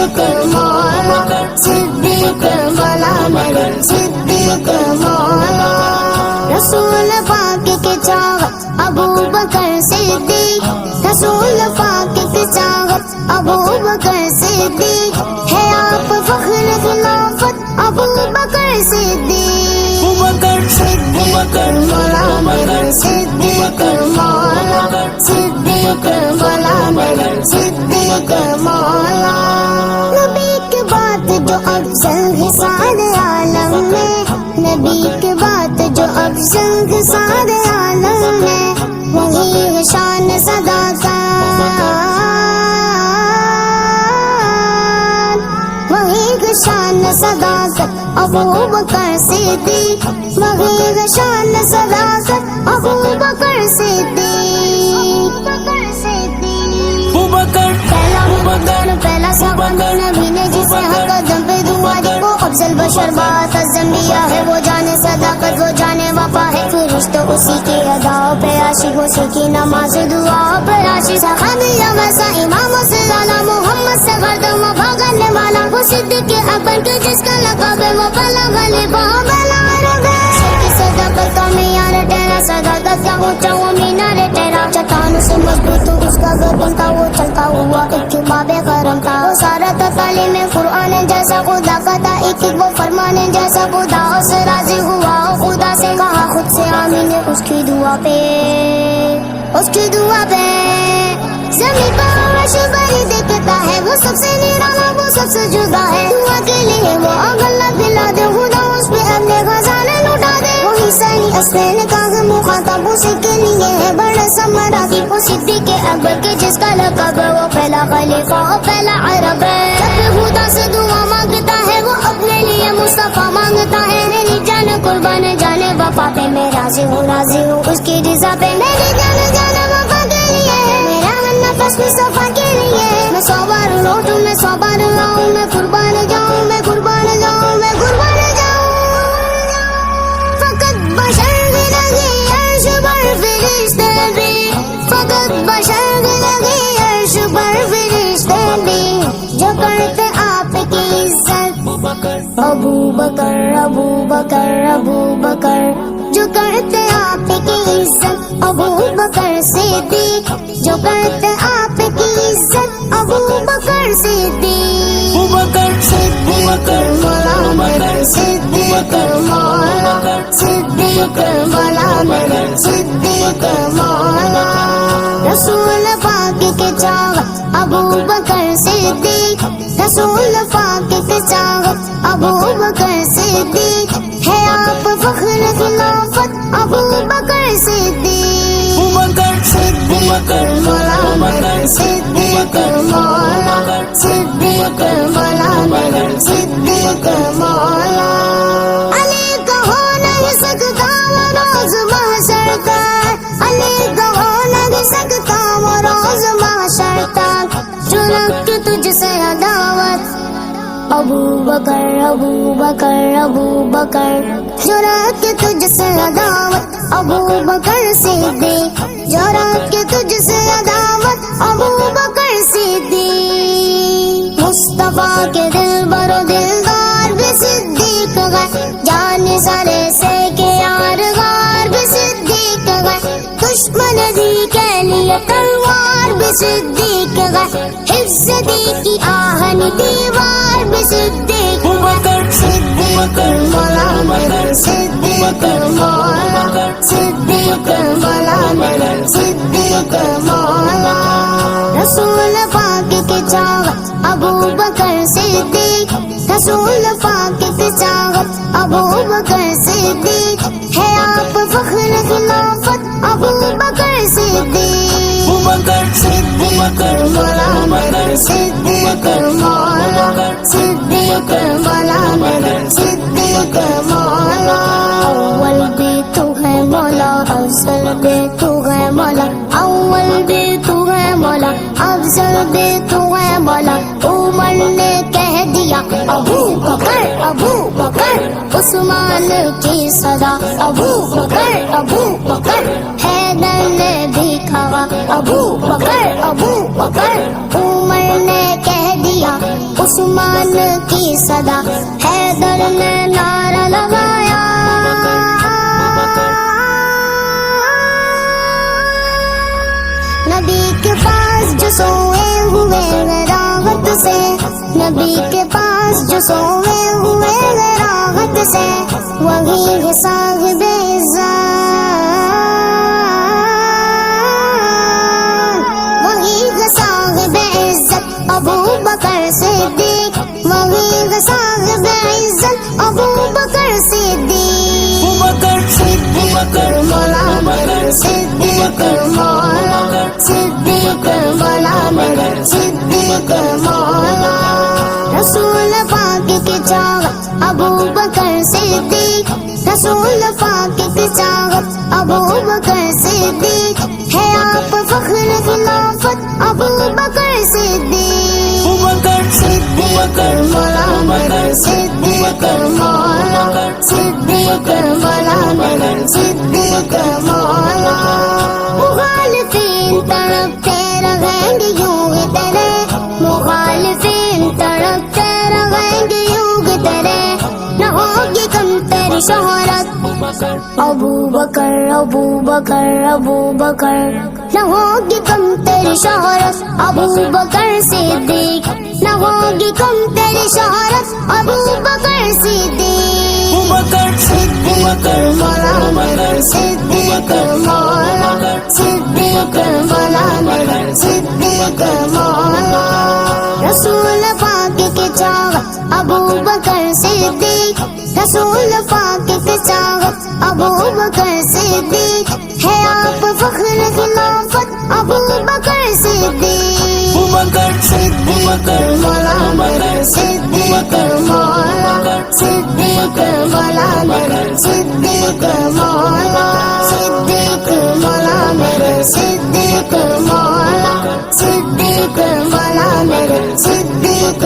صدیق مولا صدیق مولا میرے صدیق مولا رسول پاک کے چاہت ابو بکر صدیق رسول پاک کے چاہت ابو بکر صدیق ہے آپ فخر خلافت ابو بکر صدیق صدیق مولا میرے صدیق مولا صدیق مولا میرے صدیق مولا نبی کی بات جو افضل ہے سارے عالم میں نبی کی بات جو افضل ہے سارے عالم میں وہی ہے شان صداقت وہی ہے شان صداقت ابو بکر صدیق وہی ہے شان صداقت ابو بکر صدیق پہلا صحابہ نبی نے جسے حق قدم پہ دعا دی وہ افضل بشر بات انبیاء ہے وہ جانے صداقت وہ جانے وفا ہے فرشتوں اسی کی اداؤں پہ عاشق اسی کی نماز دعا پہ عاشق صحابیہ ویسا امام سے اعلیٰ محمد سے گردوں میں بھاگنے والا وہ صدیق اکبر کے جس کا لقب ہے وہ پہلا غالب پہلا عرب ہے صداقت کا معیار ٹھہرا صداقت کا اونچا وہ مینار ٹھہرا چٹان سے مضبوط اس کا گردن تھا وہ چلتا ہوا ایک باب کرم تھا وہ سارا تھا تعلیم قرآن جیسا خدا کا تھا ایک وہ فرمان جیسا خدا سے راضی ہوا خدا سے کہا خود سے آمین اس کی دعا پہ اس کی دعا پہ زمین پر عرش بری دیکھتا ہے وہ سب سے نرالا وہ سب سے جدا ہے دعا کے لیے وہ اگلا دلا دے خدا اس پہ اپنے خزانے لوٹا دے وہی صحیح اسلین کا مخاطب اسی کے لیے ہے بڑا سمراتی وہ صدیق اکبر کے جس کا لقب ہے وہ پہلا خلیفہ اور پہلا عرب ہے جب خدا سے دعا مانگتا ہے وہ اپنے لیے مصطفیٰ مانگتا ہے میری جان قربان جانے وفا پہ میں راضی ہوں اس کی رضا پہ میری جان وفا کے لیے میرا نفس مصطفیٰ کے لیے میں 100 بار لوٹوں میں 100 بار لاؤں میں قربان جاؤں میں قربان جاؤں میں قربان جاؤں فقط بشر بھی لگی عرش پر فرشتے بھی فقط بشر بھی لگی عرش پر فرشتے بھی جو کرتے آپ کی عزت ابو بکر ابو بکر ابو بکر جو کرتے آپ کی عزت ابو بکر صدیق جو کرتے آپ کی عزت ابو بکر صدیق صدیق مولا میرے صدیق مولا صدیق مولا میرے صدیق مولا رسول پاک کے چاہت ابو بکر صدیق رسول پاک کے چاہت ابو بکر صدیق ہے آپ فخر خلافت ابو بکر صدیق صدیق مولا میرے صدیق مولا صدیق مولا میرے صدیق مولا علی کا ہو نہیں سکتا وہ روز محشر تک علی کا ہو نہیں سکتا وہ روز محشر تک جو رکھ تجھ سے عداوت ابو بکر ابو بکر ابو بکر جو رکھ تجھ سے عداوت ابو بکر صدیق جو رکھ تجھ سے عداوت ابو بکر صدیق مصطفیٰ کے دل برو دلدار بھی صدیق گئے جان سارے سے کے یار غار بھی صدیق گئے دشمن دی کے لیے تلوار بھی صدیق گئے حفظ دی کی آہن دیوار بھی صدیق صدیق مولا میرے صدیق مولا صدیق مولا میرے صدیق مولا رسول پاک کے چاہت ابو بکر صدیق رسول پاک کے چاہت ابو بکر صدیق ہے آپ فخر خلافت ابو بکر صدیق مولا میرے صدیق مولا صدیق مولا میرے صدیق مولا اول بھی تو ہے مولا افضل بھی تو ہے مولا اول بھی تو ہے مولا افضل بھی تو ہے مولا عمر نے کہہ دیا ابو بکر عثمان کی صدا ابو بکر حیدر نے بھی کہا ابو بکر عمر نے کہہ دیا عثمان کی صدا حیدر نے نعرہ لگایا، نبی کے پاس جو سوئے ہوئے راحت سے، نبی کے پاس جو سوئے ہوئے راحت سے، وہی ہے صاحب عزت، وہی ہے صاحب عزت ابو بکر صدیق، وہی ہے صاحب عزت ابو بکر صدیق، صدیق مولا میرا صدیق مولا، صدیق مولا میرا صدیق مولا، رسول پاک کی چاہت ابو بکر صدیق، رسول پاک کی چاہت ابو بکر صدیق، ہے آپ فخر خلافت ابو بکر صدیق، صدیق مولا میرا صدیق مولا، صدیق مولا میرا صدیق مولا، مخالفین تڑپتے رہیں گے یوں ہی تیرے، مخالفین تڑپتے رہیں گے یوں ہی تیرے، نہ ہوگی کم تیری شہرت ابو بکر ابو بکر ابو بکر، نہ ہوگی کم تیری شہرت ابو بکر صدیق، نہ ہوگی کم تیری شہرت ابو بکر صدیق، صدیق مولا میرا صدیق مولا، صدیق مولا میرا صدیق مولا، رسول پاک کی چاہت ابو بکر صدیق، رسول پاک کی چاہت ابو بکر صدیق، ہے آپ فخر خلافت ابو بکر صدیق، صدیق مولا میرا صدیق مولا، صدیق مولا میرا صدیق مولا، صدیق مولا میرا صدیق مولا، صدیق مولا میرا صدیق